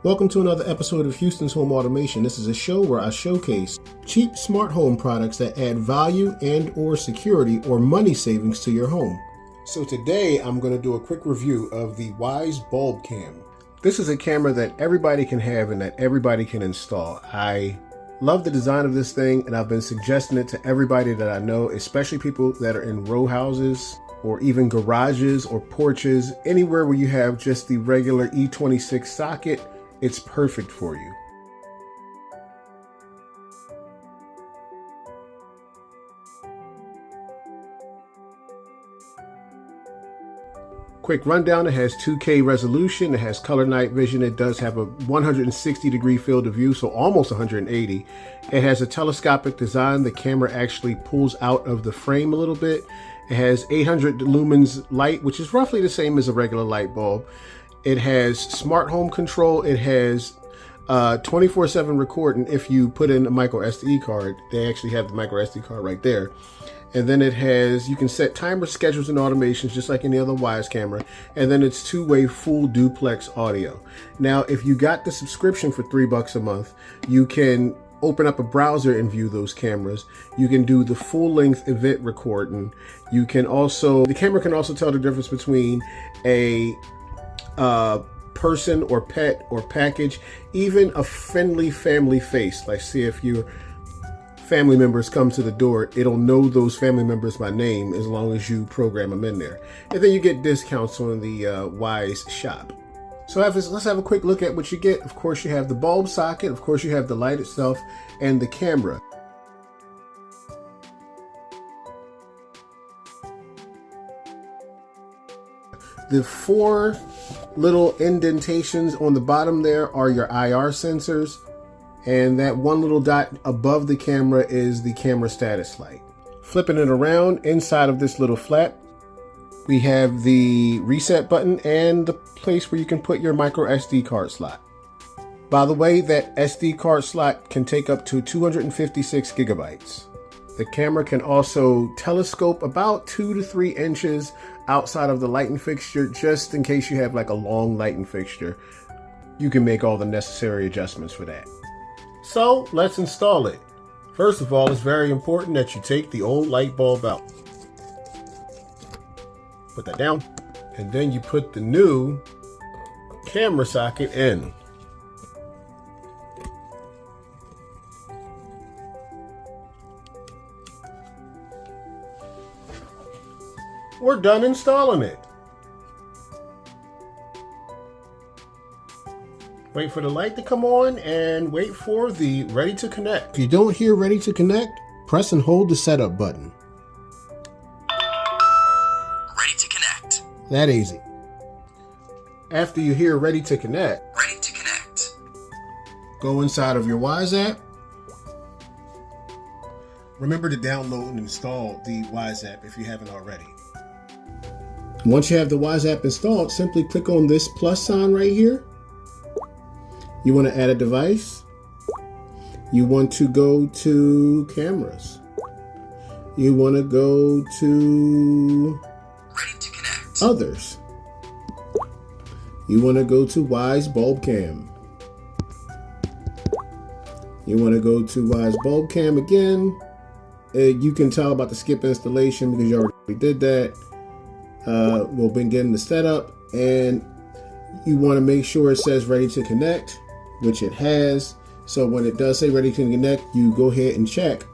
Welcome to another episode of Houston's Home Automation. This is a show where I showcase cheap smart home products that add value and or security or money savings to your home. So today I'm going to do a quick review of the Wyze Bulb Cam. This is a camera that everybody can have and that everybody can install. I love the design of this thing and I've been suggesting it to everybody that I know, especially people that are in row houses or even garages or porches, anywhere where you have just the regular E26 socket. It's perfect for you. Quick rundown, it has 2K resolution, it has color night vision, it does have a 160-degree field of view, so almost 180. It has a telescopic design. The camera actually pulls out of the frame a little bit. It has 800 lumens light, which is roughly the same as a regular light bulb. It has smart home control. It has 24/7 recording. If you put in a micro SD card, they actually have the micro SD card right there. And then it has, you can set timer schedules and automations just like any other Wyze camera. And then it's two-way full duplex audio. Now, if you got the subscription for $3 a month, you can open up a browser and view those cameras. You can do the full-length event recording. You can also, the camera can also tell the difference between a person or pet or package, even a friendly family face. Like, see if your family members come to the door, it'll know those family members by name as long as you program them in there. And then you get discounts on the Wyze shop. So let's have a quick look at what you get. Of course, you have the bulb socket. Of course, you have the light itself and the camera. The four little indentations on the bottom there are your IR sensors, and that one little dot above the camera is the camera status light. Flipping it around, inside of this little flap, we have the reset button and the place where you can put your micro SD card slot. By the way, that SD card slot can take up to 256 gigabytes. The camera can also telescope about 2 to 3 inches outside of the lighting fixture, just in case you have like a long lighting fixture. You can make all the necessary adjustments for that. So let's install it. First of all, it's very important that you take the old light bulb out. Put that down. And then you put the new camera socket in. We're done installing it. Wait for the light to come on and wait for the ready to connect. If you don't hear ready to connect, press and hold the setup button. Ready to connect. That easy. After you hear ready to connect, go inside of your Wyze app. Remember to download and install the Wyze app if you haven't already. Once you have the Wyze app installed, simply click on this plus sign right here. You want to add a device. You want to go to cameras. You want to go to Ready to connect. others. You want to go to Wyze Bulb Cam. You want to go to Wyze Bulb Cam again. You can tell about the skip installation because you already did that. We'll begin the setup, and you want to make sure it says ready to connect, which it has. So when it does say ready to connect, you go ahead and check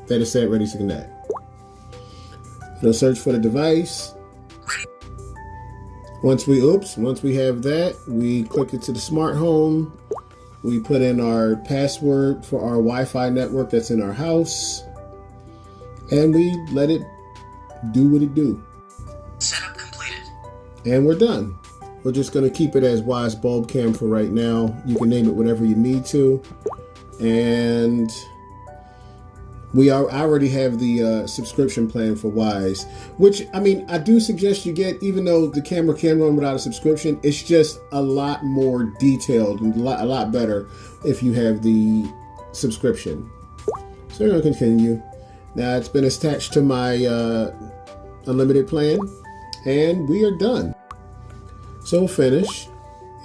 that it said ready to connect. It'll search for the device. Once we have that, we click it to the smart home. We put in our password for our Wi-Fi network that's in our house, and we let it do what it do. Setup completed. And we're done. We're just going to keep it as Wyze Bulb Cam for right now. You can name it whatever you need to. And I already have the subscription plan for Wyze, which, I mean, I do suggest you get, even though the camera can run without a subscription, it's just a lot more detailed and a lot better if you have the subscription. So we're going to continue. Now it's been attached to my unlimited plan, and we are done. So we'll finish,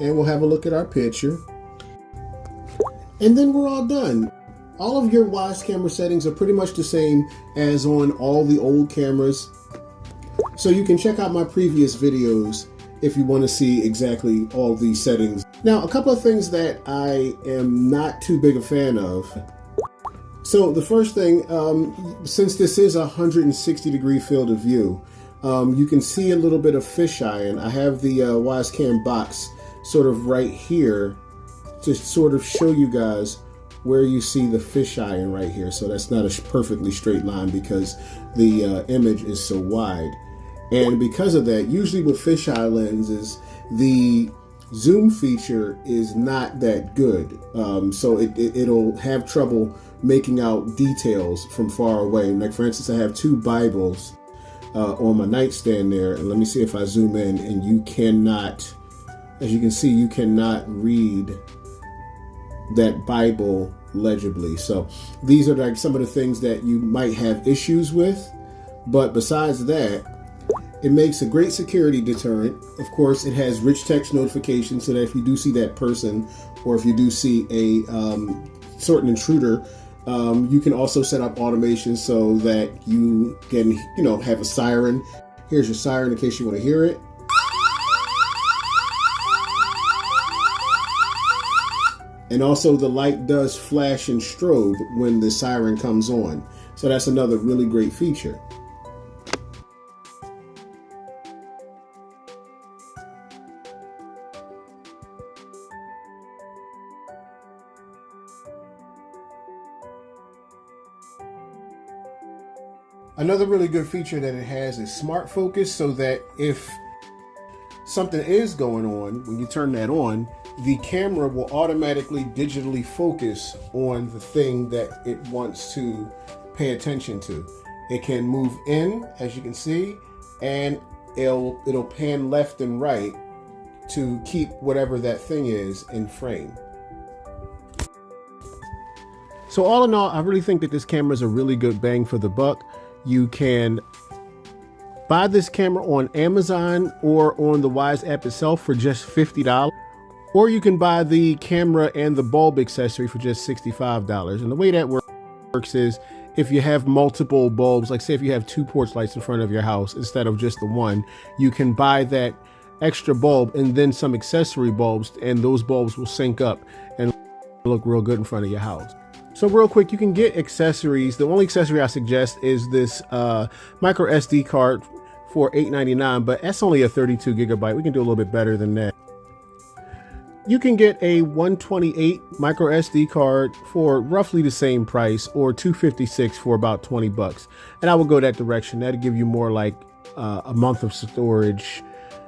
and we'll have a look at our picture. And then we're all done. All of your Wyze camera settings are pretty much the same as on all the old cameras. So you can check out my previous videos if you want to see exactly all these settings. Now, a couple of things that I am not too big a fan of. So the first thing, since this is a 160-degree field of view, you can see a little bit of fisheyeing. I have the Wyze Cam box sort of right here to sort of show you guys where you see the fisheyeing right here. So that's not a perfectly straight line because the image is so wide. And because of that, usually with fisheye lenses, the zoom feature is not that good. So it'll have trouble making out details from far away. Like for instance, I have two Bibles on my nightstand there. And let me see if I zoom in, and you cannot, as you can see, you cannot read that Bible legibly. So these are like some of the things that you might have issues with. But besides that, it makes a great security deterrent. Of course, it has rich text notifications so that if you do see that person, or if you do see a certain intruder, you can also set up automation so that you can, have a siren. Here's your siren in case you want to hear it. And also the light does flash and strobe when the siren comes on. So that's another really great feature. Another really good feature that it has is smart focus, so that if something is going on, when you turn that on, the camera will automatically digitally focus on the thing that it wants to pay attention to. It can move in, as you can see, and it'll pan left and right to keep whatever that thing is in frame. So all in all, I really think that this camera is a really good bang for the buck. You can buy this camera on Amazon or on the Wyze app itself for just $50. Or you can buy the camera and the bulb accessory for just $65. And the way that works is if you have multiple bulbs, like say if you have two porch lights in front of your house instead of just the one, you can buy that extra bulb and then some accessory bulbs, and those bulbs will sync up and look real good in front of your house. So real quick, you can get accessories. The only accessory I suggest is this micro SD card for $8.99, but that's only a 32 gigabyte. We can do a little bit better than that. You can get a 128 micro SD card for roughly the same price, or 256 for about 20 bucks. And I will go that direction. That'll give you more like a month of storage,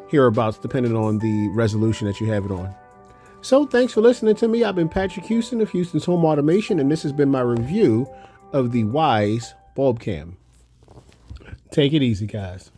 hereabouts, depending on the resolution that you have it on. So thanks for listening to me. I've been Patrick Houston of Houston's Home Automation, and this has been my review of the Wyze Bulb Cam. Take it easy, guys.